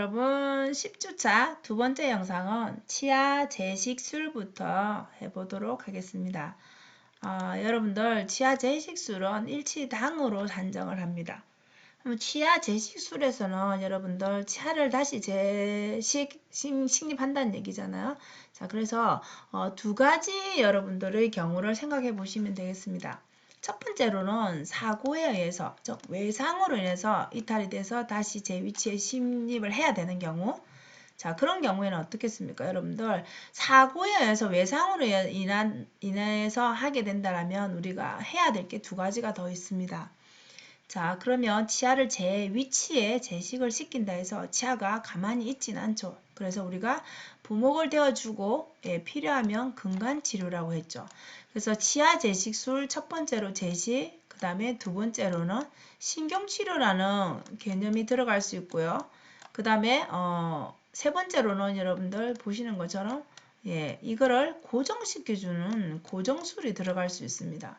여러분 10주차 두 번째 영상은 치아 제식술부터 해보도록 하겠습니다. 여러분들 치아 제식술은 일치당으로 산정을 합니다. 그럼 치아 제식술에서는 여러분들 치아를 다시 식립한다는 얘기잖아요. 자, 그래서 두 가지 여러분들의 경우를 생각해 보시면 되겠습니다. 첫 번째로는 사고에 의해서, 즉 외상으로 인해서 이탈이 돼서 다시 제 위치에 식립을 해야 되는 경우, 자, 그런 경우에는 어떻겠습니까? 여러분들 사고에 의해서 외상으로 인해서 하게 된다면 우리가 해야 될 게 두 가지가 더 있습니다. 자, 그러면 치아를 제 위치에 제식을 시킨다 해서 치아가 가만히 있지는 않죠. 그래서 우리가 부목을 대어주고 필요하면 근간치료라고 했죠. 그래서 치아 제식술 첫 번째로 제식, 그 다음에 두 번째로는 신경치료라는 개념이 들어갈 수 있고요. 그 다음에 세 번째로는 여러분들 보시는 것처럼 이거를 고정시켜주는 고정술이 들어갈 수 있습니다.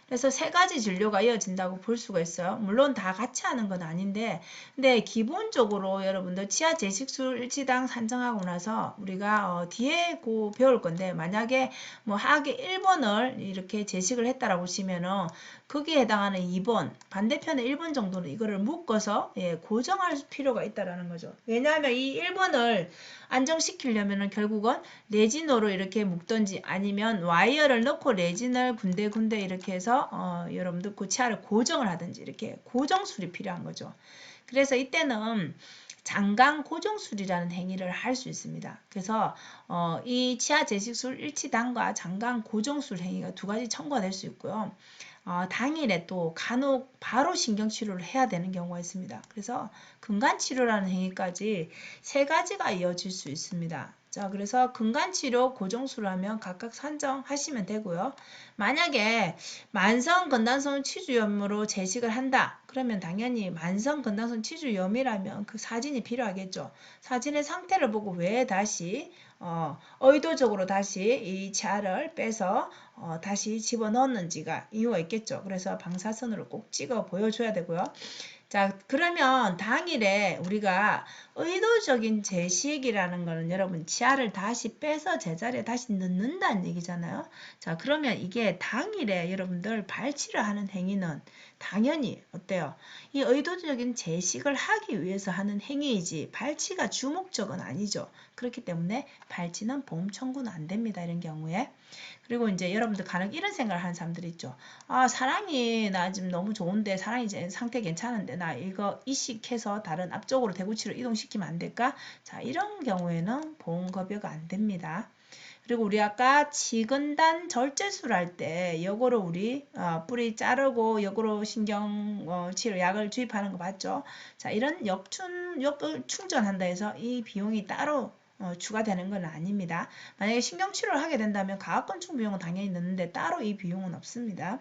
그래서 세 가지 진료가 이어진다고 볼 수가 있어요. 물론 다 같이 하는 건 아닌데, 근데 기본적으로 여러분들 치아 제식술 일치당 산정하고 나서 우리가 뒤에 배울 건데, 만약에 뭐 하기 1번을 이렇게 제식을 했다라고 치면은 거기에 해당하는 2번, 반대편에 1번 정도는 이거를 묶어서 고정할 필요가 있다라는 거죠. 왜냐하면 이 1번을 안정시키려면은 결국은 레진으로 이렇게 묶든지 아니면 와이어를 넣고 레진을 군데군데 이렇게 해서 여러분들 그 치아를 고정을 하든지 이렇게 고정술이 필요한 거죠. 그래서 이때는 장강 고정술이라는 행위를 할 수 있습니다. 그래서 이 치아 제식술 일치당과 장강 고정술 행위가 두 가지 첨가가 될 수 있고요. 당일에 또 간혹 바로 신경치료를 해야 되는 경우가 있습니다. 그래서 근간치료라는 행위까지 세 가지가 이어질 수 있습니다. 자, 그래서 근간치료 고정술을 하면 각각 산정하시면 되고요. 만약에 만성 건단성 치주염으로 제식을 한다. 그러면 당연히 만성 건단성 치주염이라면 그 사진이 필요하겠죠. 사진의 상태를 보고 왜 다시 의도적으로 다시 이 치아를 빼서 다시 집어넣었는지가 이유가 있겠죠. 그래서 방사선으로 꼭 찍어 보여줘야 되고요. 자, 그러면 당일에 우리가 의도적인 제식이라는 거는 여러분 치아를 다시 빼서 제자리에 다시 넣는다는 얘기잖아요. 자, 그러면 이게 당일에 여러분들 발치를 하는 행위는 당연히 어때요? 이 의도적인 제식을 하기 위해서 하는 행위이지 발치가 주목적은 아니죠. 그렇기 때문에 발치는 보험 청구는 안 됩니다. 이런 경우에. 그리고 이제 여러분들 간혹 이런 생각을 하는 사람들이 있죠. 사랑이 나 지금 너무 좋은데 사랑이 이제 상태 괜찮은데 나 이거 이식해서 다른 앞쪽으로 대구치로 이동시키면 안 될까? 자, 이런 경우에는 보험급여가 안 됩니다. 그리고 우리 아까 치근단 절제술 할 때 역으로 우리 뿌리 자르고 역으로 신경 치료 약을 주입하는 거 봤죠? 자, 이런 역을 충전한다 해서 이 비용이 따로 추가되는 건 아닙니다. 만약에 신경치료를 하게 된다면 가압건축 비용은 당연히 넣는데 따로 이 비용은 없습니다.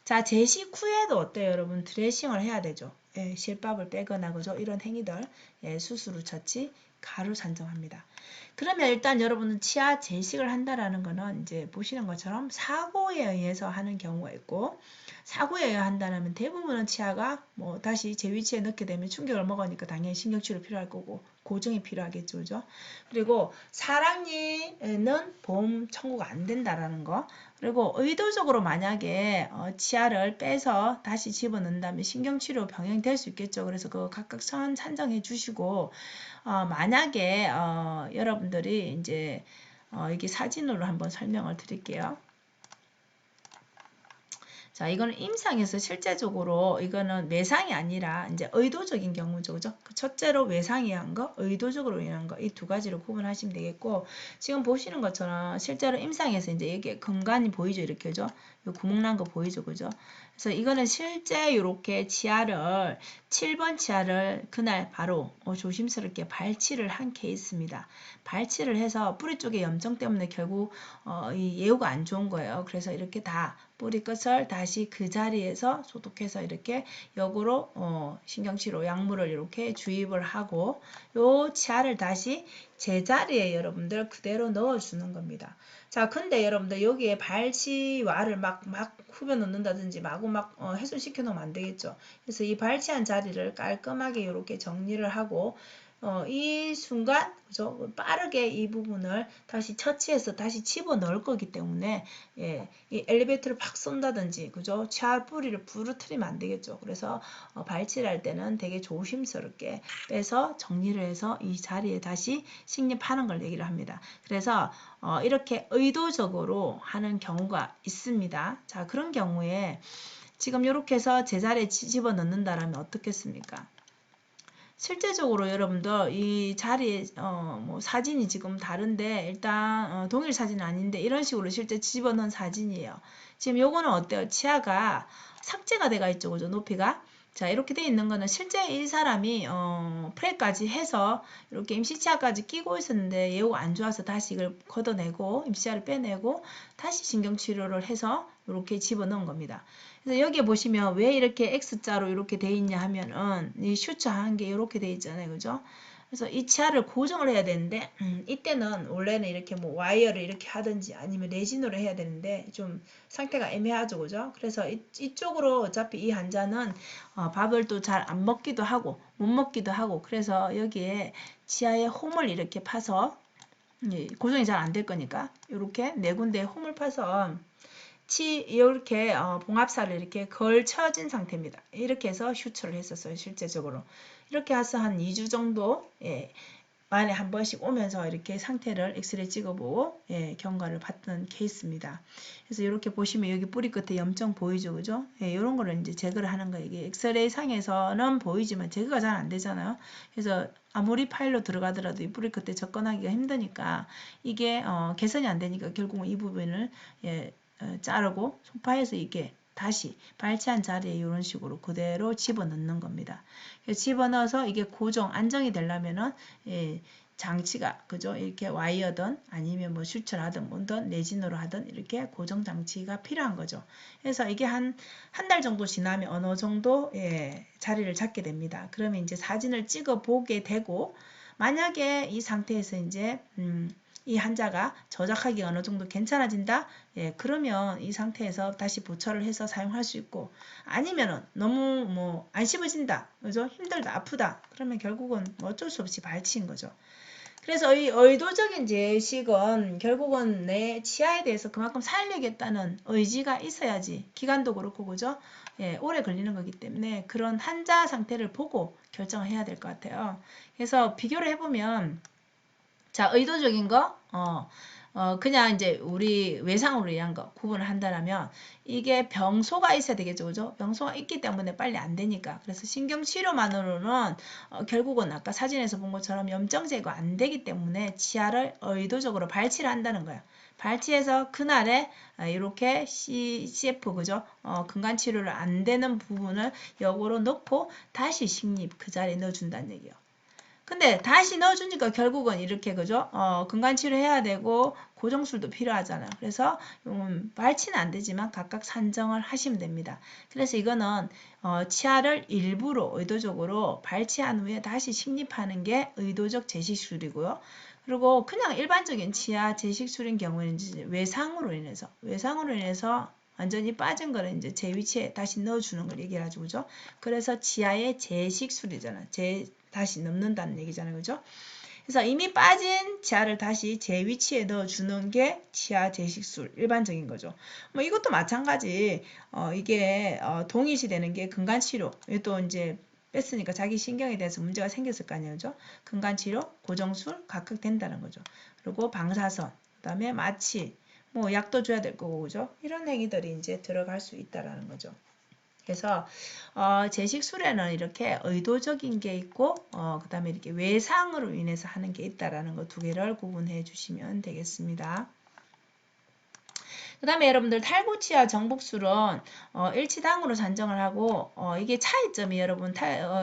자, 제식 후에도 어때요, 여러분? 드레싱을 해야 되죠. 실밥을 빼거나 그죠? 이런 행위들 수술 후 처치 가로 산정합니다. 그러면 일단 여러분은 치아 제식을 한다라는 거는 이제 보시는 것처럼 사고에 의해서 하는 경우가 있고, 사고에 의해 한다면 대부분은 치아가 뭐 다시 제 위치에 넣게 되면 충격을 먹으니까 당연히 신경치료 필요할 거고 고정이 필요하겠죠, 그죠? 그리고 사랑니는 보험 청구가 안 된다라는 거. 그리고 의도적으로 만약에 치아를 빼서 다시 집어넣는다면 신경치료 병행될 수 있겠죠. 그래서 그거 각각 선 산정해 주시고 만약에 여러분들이 이제 이게 사진으로 한번 설명을 드릴게요. 자, 이거는 임상에서 실제적으로 이거는 외상이 아니라 이제 의도적인 경우죠. 그죠? 첫째로 외상이 한 거, 의도적으로 인한 거, 이 두 가지로 구분하시면 되겠고, 지금 보시는 것처럼 실제로 임상에서 이제 이게 근간이 보이죠? 이렇게, 그죠? 요 구멍 난 거 보이죠? 그죠? 그래서 이거는 실제 이렇게 치아를, 7번 치아를 그날 바로 조심스럽게 발치를 한 케이스입니다. 발치를 해서 뿌리 쪽에 염증 때문에 결국 이 예후가 안 좋은 거예요. 그래서 이렇게 다 뿌리 끝을 다시 그 자리에서 소독해서 이렇게 역으로 신경치료 약물을 이렇게 주입을 하고 요 치아를 다시 제자리에 여러분들 그대로 넣어주는 겁니다. 자, 근데 여러분들 여기에 발치와를 막 후벼 넣는다든지 마구 훼손시켜 놓으면 안 되겠죠. 그래서 이 발치한 자리를 깔끔하게 이렇게 정리를 하고 이 순간 그죠? 빠르게 이 부분을 다시 처치해서 다시 집어 넣을 거기 때문에 예, 이 엘리베이터를 팍 쏜다든지 그죠? 치아 뿌리를 부러뜨리면 안 되겠죠. 그래서 발치를 할 때는 되게 조심스럽게 빼서 정리를 해서 이 자리에 다시 식립하는 걸 얘기를 합니다. 그래서 이렇게 의도적으로 하는 경우가 있습니다. 자, 그런 경우에 지금 이렇게 해서 제자리에 집어넣는다라면 어떻겠습니까? 실제적으로 여러분들 이 자리에 뭐 사진이 지금 다른데 일단 동일 사진은 아닌데 이런 식으로 실제 집어넣은 사진이에요. 지금 요거는 어때요? 치아가 삭제가 돼가 있죠. 그죠? 높이가. 자, 이렇게 돼 있는 거는 실제 이 사람이 프레까지 해서 이렇게 임시치아까지 끼고 있었는데 예후가 안 좋아서 다시 이걸 걷어내고 임시치아를 빼내고 다시 신경치료를 해서 이렇게 집어넣은 겁니다. 그래서 여기에 보시면 왜 이렇게 X자로 이렇게 돼 있냐 하면은 이 슈처한 게 이렇게 돼 있잖아요. 그죠? 그래서 이 치아를 고정을 해야 되는데 이때는 원래는 이렇게 뭐 와이어를 이렇게 하든지 아니면 레진으로 해야 되는데 좀 상태가 애매하죠. 그죠? 그래서 이쪽으로 어차피 이 환자는 밥을 또 잘 안 먹기도 하고 못 먹기도 하고 그래서 여기에 치아에 홈을 이렇게 파서 고정이 잘 안 될 거니까 이렇게 네 군데에 홈을 파서 이렇게 봉합사를 이렇게 걸쳐진 상태입니다. 이렇게 해서 슈처를 했었어요. 실제적으로. 이렇게 해서 한 2주 정도 만에 한 번씩 오면서 이렇게 상태를 엑스레이 찍어보고 경과를 봤던 케이스입니다. 그래서 이렇게 보시면 여기 뿌리 끝에 염증 보이죠, 그죠? 이런 거를 이제 제거를 하는 거예요. 이게 엑스레이 상에서는 보이지만 제거가 잘 안 되잖아요. 그래서 아무리 파일로 들어가더라도 이 뿌리 끝에 접근하기가 힘드니까 이게 개선이 안 되니까 결국은 이 부분을 자르고 소파에서 이게 다시 발치한 자리에 이런 식으로 그대로 집어넣는 겁니다. 집어넣어서 이게 고정, 안정이 되려면은 장치가 그죠? 이렇게 와이어든 아니면 뭐 슈처를 하든 뭐든 레진으로 하든 이렇게 고정 장치가 필요한 거죠. 그래서 이게 한 달 정도 지나면 어느 정도 자리를 잡게 됩니다. 그러면 이제 사진을 찍어 보게 되고 만약에 이 상태에서 이제 이 환자가 저작하기 어느 정도 괜찮아진다? 그러면 이 상태에서 다시 보철을 해서 사용할 수 있고 아니면은 너무 뭐 안 씹어진다. 그죠? 힘들다, 아프다. 그러면 결국은 뭐 어쩔 수 없이 발치인 거죠. 그래서 이 의도적인 제식은 결국은 내 치아에 대해서 그만큼 살리겠다는 의지가 있어야지 기간도 그렇고 그죠? 오래 걸리는 거기 때문에 그런 환자 상태를 보고 결정을 해야 될 것 같아요. 그래서 비교를 해보면 자, 의도적인 거, 그냥 이제 우리 외상으로 의한 거 구분을 한다면 이게 병소가 있어야 되겠죠, 그죠? 병소가 있기 때문에 빨리 안 되니까. 그래서 신경치료만으로는 결국은 아까 사진에서 본 것처럼 염증 제거 안 되기 때문에 치아를 의도적으로 발치를 한다는 거예요. 발치해서 그날에 이렇게 CF, 그죠? 근간 치료를 안 되는 부분을 역으로 넣고 다시 식립 그 자리에 넣어준다는 얘기예요. 근데 다시 넣어주니까 결국은 이렇게 그죠? 근간치료 해야 되고 고정술도 필요하잖아요. 그래서 발치는 안 되지만 각각 산정을 하시면 됩니다. 그래서 이거는 치아를 일부러 의도적으로 발치한 후에 다시 식립하는 게 의도적 제식술이고요. 그리고 그냥 일반적인 치아 제식술인 경우에는 이제 외상으로 인해서 완전히 빠진 거를 이제 제 위치에 다시 넣어주는 걸 얘기하죠, 그죠? 그래서 치아의 제식술이잖아. 다시 넣는다는 얘기잖아요, 그죠? 그래서 이미 빠진 치아를 다시 제 위치에 넣어주는 게 치아 제식술 일반적인 거죠. 뭐 이것도 마찬가지. 이게 동일시 되는 게 근간치료. 또 이제 뺐으니까 자기 신경에 대해서 문제가 생겼을 거 아니에요, 그죠? 근간치료, 고정술 각각 된다는 거죠. 그리고 방사선, 그다음에 마취. 뭐 약도 줘야 될 거고 그죠? 이런 행위들이 이제 들어갈 수 있다라는 거죠. 그래서 제식술에는 이렇게 의도적인 게 있고 그다음에 이렇게 외상으로 인해서 하는 게 있다라는 거 두 개를 구분해 주시면 되겠습니다. 그 다음에 여러분들 탈구치와 정복술은 일치당으로 산정을 하고 이게 차이점이 여러분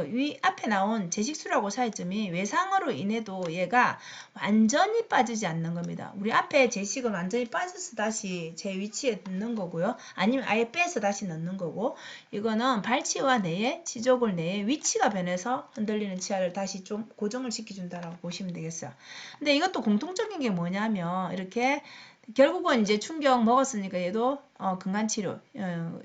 위 앞에 나온 제식술하고 차이점이 외상으로 인해도 얘가 완전히 빠지지 않는 겁니다. 우리 앞에 제식은 완전히 빠져서 다시 제 위치에 넣는 거고요. 아니면 아예 빼서 다시 넣는 거고 이거는 발치와 내에 치조골 내에 위치가 변해서 흔들리는 치아를 다시 좀 고정을 시켜준다라고 보시면 되겠어요. 근데 이것도 공통적인 게 뭐냐면 이렇게 결국은 이제 충격 먹었으니까 얘도 근간치료,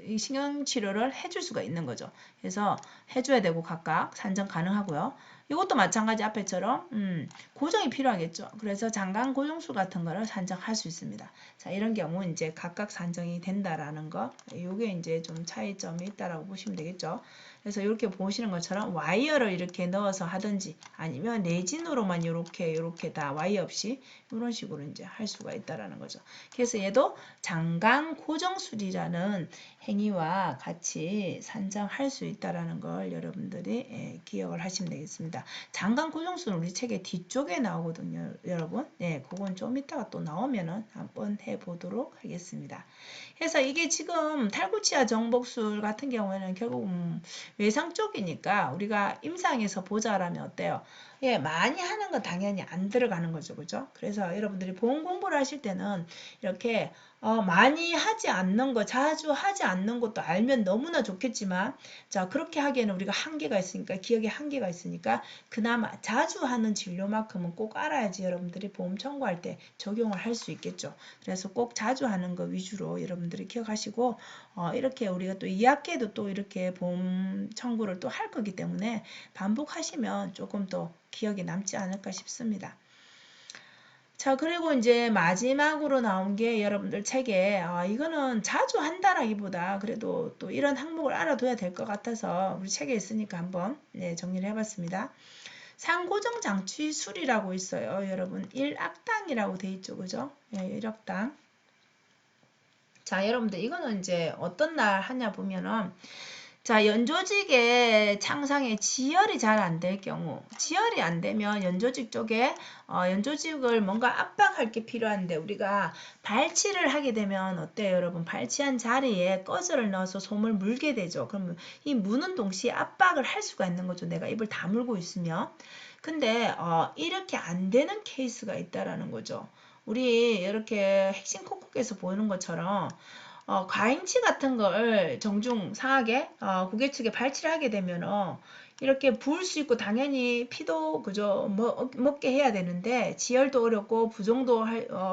이 신경치료를 해줄 수가 있는 거죠. 그래서 해줘야 되고 각각 산정 가능하고요. 이것도 마찬가지 앞에처럼 고정이 필요하겠죠. 그래서 장관 고정수 같은 거를 산정할 수 있습니다. 자, 이런 경우 이제 각각 산정이 된다라는 거, 이게 이제 좀 차이점이 있다라고 보시면 되겠죠. 그래서 이렇게 보시는 것처럼 와이어를 이렇게 넣어서 하든지 아니면 레진으로만 이렇게 다 와이어 없이 이런 식으로 이제 할 수가 있다라는 거죠. 그래서 얘도 장관 고정술이라는 행위와 같이 산정할 수 있다라는 걸 여러분들이 기억을 하시면 되겠습니다. 장관 고정수는 우리 책의 뒤쪽에 나오거든요, 여러분. 네, 그건 좀 이따가 또 나오면은 한번 해보도록 하겠습니다. 그래서 이게 지금 탈구치와 정복술 같은 경우에는 결국 외상 쪽이니까 우리가 임상에서 보자라면 어때요? 예, 많이 하는 건 당연히 안 들어가는 거죠, 그죠? 그래서 여러분들이 보험 공부를 하실 때는 이렇게 많이 하지 않는 거, 자주 하지 않는 것도 알면 너무나 좋겠지만, 자, 그렇게 하기에는 우리가 한계가 있으니까, 기억에 한계가 있으니까, 그나마 자주 하는 진료만큼은 꼭 알아야지 여러분들이 보험 청구할 때 적용을 할 수 있겠죠. 그래서 꼭 자주 하는 거 위주로 여러분들이 기억하시고, 이렇게 우리가 또 2학기에도 또 이렇게 보험 청구를 또 할 거기 때문에 반복하시면 조금 더 기억에 남지 않을까 싶습니다. 자, 그리고 이제 마지막으로 나온 게 여러분들 책에 이거는 자주 한다라기보다 그래도 또 이런 항목을 알아둬야 될 것 같아서 우리 책에 있으니까 한번 정리를 해봤습니다. 상고정 장치술이라고 있어요. 여러분 1악당이라고 돼 있죠. 그죠? 1악당. 자, 여러분들 이거는 이제 어떤 날 하냐 보면은 자, 연조직의 창상에 지혈이 잘 안 될 경우, 지혈이 안 되면 연조직 쪽에 연조직을 뭔가 압박할 게 필요한데 우리가 발치를 하게 되면 어때요, 여러분? 발치한 자리에 꺼즈를 넣어서 솜을 물게 되죠. 그러면 이 무는 동시에 압박을 할 수가 있는 거죠. 내가 입을 다물고 있으면. 근데 이렇게 안 되는 케이스가 있다라는 거죠. 우리 이렇게 핵심 콕콕에서 보이는 것처럼 과잉치 같은 걸 정중 상하게 고개 측에 발치를 하게 되면 이렇게 부을 수 있고 당연히 피도 그저 먹게 해야 되는데 지혈도 어렵고 부종도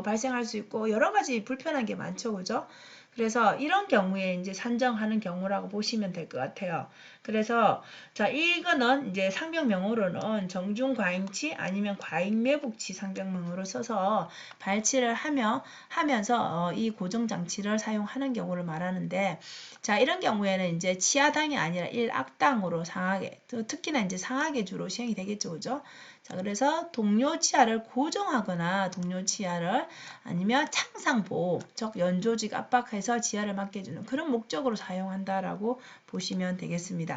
발생할 수 있고 여러 가지 불편한 게 많죠, 그죠? 그래서 이런 경우에 이제 산정하는 경우라고 보시면 될 것 같아요. 그래서 자, 이거는 이제 상병명으로는 정중 과잉치 아니면 과잉매복치 상병명으로 써서 발치를 하면서 이 고정 장치를 사용하는 경우를 말하는데, 자, 이런 경우에는 이제 치하당이 아니라 1악당으로 상하게, 특히나 이제 상하게 주로 시행이 되겠죠, 그죠? 자, 그래서 동료 치아를 고정하거나 동료 치아를 아니면 창상보호, 즉 연조직 압박해서 지하를 막게 해주는 그런 목적으로 사용한다라고 보시면 되겠습니다.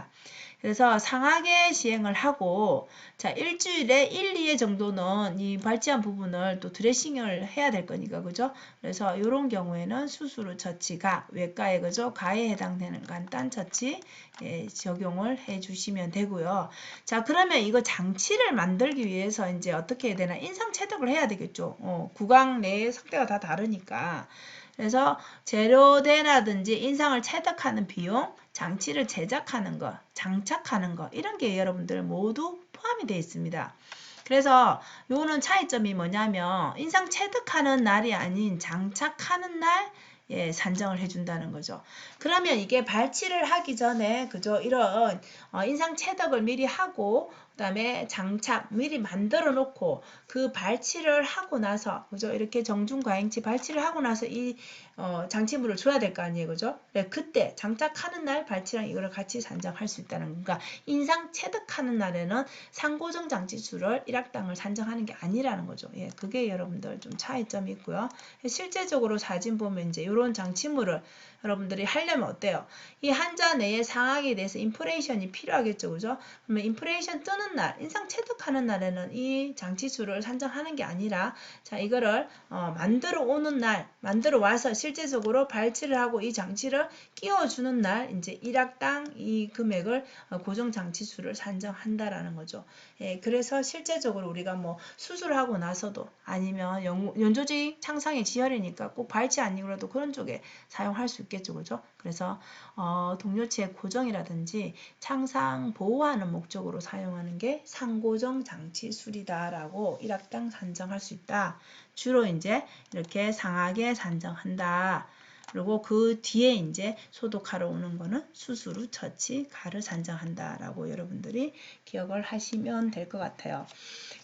그래서 상하게 시행을 하고 자, 일주일에 1, 2회 정도는 이 발치한 부분을 또 드레싱을 해야 될 거니까 그죠? 그래서 이런 경우에는 수술 처치가 외과에 그죠? 가에 해당되는 간단 처치 적용을 해 주시면 되고요. 자, 그러면 이거 장치를 만들기 위해서 이제 어떻게 해야 되나? 인상 체득을 해야 되겠죠. 구강 내의 상태가 다 다르니까. 그래서 재료대라든지 인상을 체득하는 비용, 장치를 제작하는 거, 장착하는 거 이런 게 여러분들 모두 포함이 되어 있습니다. 그래서 요는 차이점이 뭐냐면 인상 체득하는 날이 아닌 장착하는 날 산정을 해준다는 거죠. 그러면 이게 발치를 하기 전에 그죠 이런 인상 체득을 미리 하고 그다음에 장착 미리 만들어 놓고 그 발치를 하고 나서 그죠 이렇게 정중과잉치 발치를 하고 나서 이 장치물을 줘야 될 거 아니에요, 그죠? 네, 그때 장착하는 날 발치랑 이거를 같이 산정할 수 있다는 건가? 인상 체득하는 날에는 상고정 장치수를 1악당을 산정하는 게 아니라는 거죠. 예, 그게 여러분들 좀 차이점이 있고요. 실제적으로 사진 보면 이제 이런 장치물을 여러분들이 하려면 어때요? 이 한자 내에 상하게 대해서 인프레이션이 필요하겠죠, 그죠? 그러면 인프레이션 뜨는 날, 인상 체득하는 날에는 이 장치수를 산정하는 게 아니라 자 이거를 만들어 오는 날, 만들어 와서 실제적으로 발치를 하고 이 장치를 끼워주는 날 이제 1악당 이 금액을 고정 장치수를 산정한다라는 거죠. 예, 그래서 실제적으로 우리가 뭐 수술하고 나서도 아니면 연조직 창상의 지혈이니까 꼭 발치 아니더라도 그런 쪽에 사용할 수 있겠죠, 그죠? 그래서 동료치의 고정이라든지 창상 보호하는 목적으로 사용하는 게 상고정 장치술이다라고 1악당 산정할 수 있다. 주로 이제 이렇게 상하게 산정한다. 그리고 그 뒤에 이제 소독하러 오는 거는 수술 후 처치, 가를 산정한다라고 여러분들이 기억을 하시면 될 것 같아요.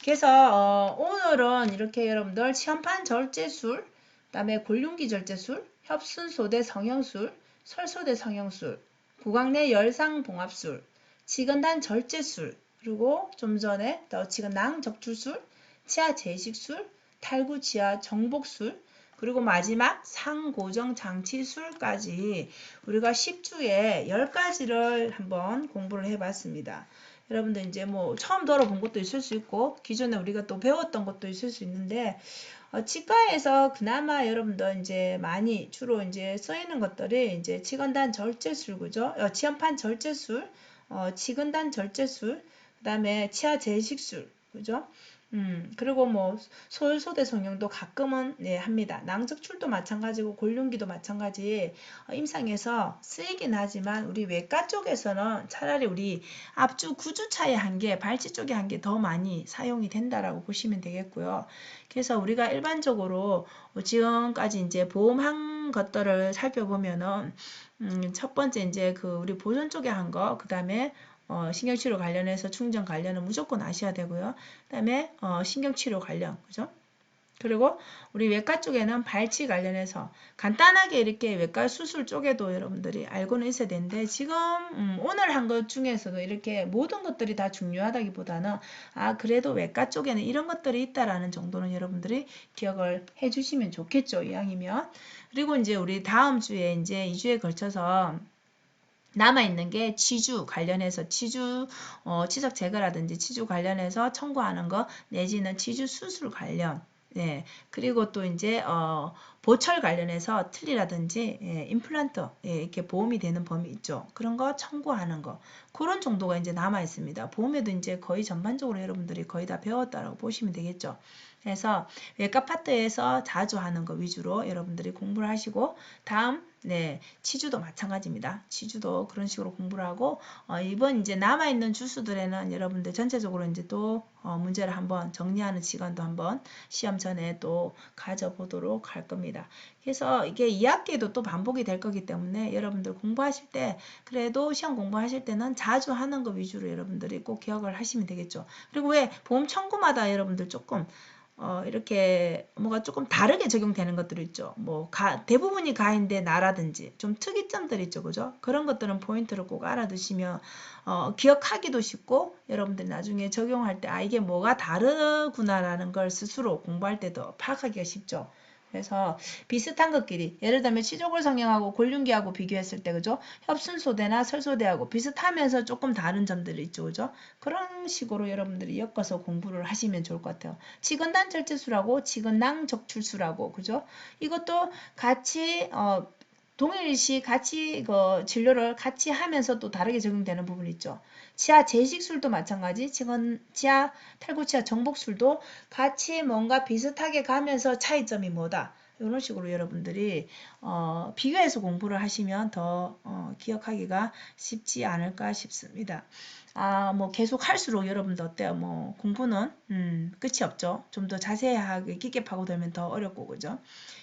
그래서 오늘은 이렇게 여러분들 시험판 절제술, 그다음에 골륜기 절제술, 협순소대 성형술, 설소대 성형술, 구강내 열상 봉합술, 치근단 절제술, 그리고 좀 전에 치근낭 적출술, 치아 재식술, 탈구 치아 정복술, 그리고 마지막 상고정 장치술까지 우리가 10주에 10가지를 한번 공부를 해봤습니다. 여러분들 이제 뭐 처음 들어본 것도 있을 수 있고 기존에 우리가 또 배웠던 것도 있을 수 있는데 치과에서 그나마 여러분들 이제 많이 주로 이제 쓰이는 것들이 이제 치건단 절제술, 그죠? 치연판 절제술, 치근단 절제술, 그다음에 치아 재식술, 그죠? 그리고 뭐 솔소대 성형도 가끔은 네, 합니다. 낭적출도 마찬가지고 골륜기도 마찬가지 임상에서 쓰이긴 하지만 우리 외과 쪽에서는 차라리 우리 앞주 구주차에 한 개, 발치 쪽에 한 개 더 많이 사용이 된다라고 보시면 되겠고요. 그래서 우리가 일반적으로 지금까지 이제 보험한 것들을 살펴보면은 첫 번째 이제 그 우리 보존 쪽에 한 거, 그 다음에 신경치료 관련해서 충전 관련은 무조건 아셔야 되고요. 그 다음에 신경치료 관련, 그죠? 그리고 우리 외과 쪽에는 발치 관련해서 간단하게 이렇게 외과 수술 쪽에도 여러분들이 알고는 있어야 되는데 지금 오늘 한 것 중에서도 이렇게 모든 것들이 다 중요하다기보다는 그래도 외과 쪽에는 이런 것들이 있다라는 정도는 여러분들이 기억을 해주시면 좋겠죠. 이왕이면. 그리고 이제 우리 다음 주에 이제 2주에 걸쳐서 남아있는 게 치주 관련해서 치주 치석 제거라든지 치주 관련해서 청구하는 거 내지는 치주 수술 관련 네. 그리고 또 이제 보철 관련해서 틀니라든지 임플란트 이렇게 보험이 되는 범위 있죠. 그런 거 청구하는 거 그런 정도가 이제 남아 있습니다. 보험에도 이제 거의 전반적으로 여러분들이 거의 다 배웠다라고 보시면 되겠죠. 그래서 외과 파트에서 자주 하는 거 위주로 여러분들이 공부를 하시고 다음 네, 치주도 마찬가지입니다. 치주도 그런 식으로 공부를 하고 이번 이제 남아있는 주수들에는 여러분들 전체적으로 이제 또 문제를 한번 정리하는 시간도 한번 시험 전에 또 가져보도록 할 겁니다. 그래서 이게 2학기에도 또 반복이 될 거기 때문에 여러분들 공부하실 때 그래도 시험 공부하실 때는 자주 하는 거 위주로 여러분들이 꼭 기억을 하시면 되겠죠. 그리고 왜 보험 청구마다 여러분들 조금 이렇게 뭐가 조금 다르게 적용되는 것들이 있죠. 뭐 대부분이 가인데 나라든지 좀 특이점들 있죠. 그죠? 그런 것들은 포인트를 꼭 알아두시면 기억하기도 쉽고 여러분들이 나중에 적용할 때 이게 뭐가 다르구나라는 걸 스스로 공부할 때도 파악하기가 쉽죠. 그래서 비슷한 것끼리 예를 들면 치조골 성형하고 골륜기하고 비교했을 때 그죠? 협순소대나 설소대하고 비슷하면서 조금 다른 점들이 있죠. 그죠? 그런 식으로 여러분들이 엮어서 공부를 하시면 좋을 것 같아요. 치근단 절제술하고 치근낭 적출술하고 그죠? 이것도 같이 동일시 같이 진료를 같이 하면서 또 다르게 적용되는 부분이 있죠. 치아 재식술도 마찬가지, 치아 탈구치아 정복술도 같이 뭔가 비슷하게 가면서 차이점이 뭐다. 이런 식으로 여러분들이 비교해서 공부를 하시면 더 기억하기가 쉽지 않을까 싶습니다. 뭐 계속 할수록 여러분들 어때요? 뭐 공부는 끝이 없죠. 좀 더 자세하게 깊게 파고들면 더 어렵고 그죠?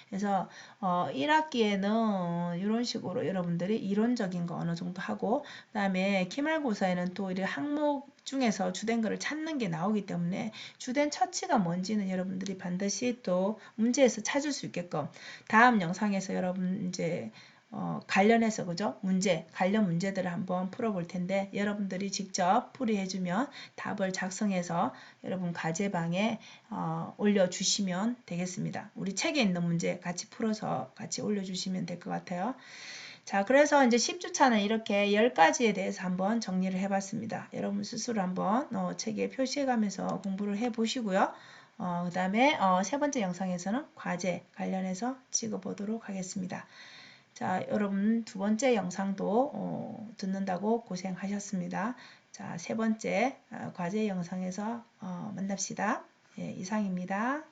그래서 1학기에는 이런 식으로 여러분들이 이론적인 거 어느 정도 하고 그다음에 기말고사에는 또 이런 항목 중에서 주된 거를 찾는 게 나오기 때문에 주된 처치가 뭔지는 여러분들이 반드시 또 문제에서 찾을 수 있게끔 다음 영상에서 여러분 이제 관련해서 그죠? 관련 문제들을 한번 풀어볼 텐데 여러분들이 직접 풀이해주면 답을 작성해서 여러분 과제방에 올려주시면 되겠습니다. 우리 책에 있는 문제 같이 풀어서 같이 올려주시면 될 것 같아요. 자, 그래서 이제 10주차는 이렇게 10가지에 대해서 한번 정리를 해봤습니다. 여러분 스스로 한번 책에 표시해가면서 공부를 해보시고요. 그 다음에 세 번째 영상에서는 과제 관련해서 찍어보도록 하겠습니다. 자, 여러분 두 번째 영상도 듣는다고 고생하셨습니다. 자, 세 번째 과제 영상에서 만납시다. 예, 이상입니다.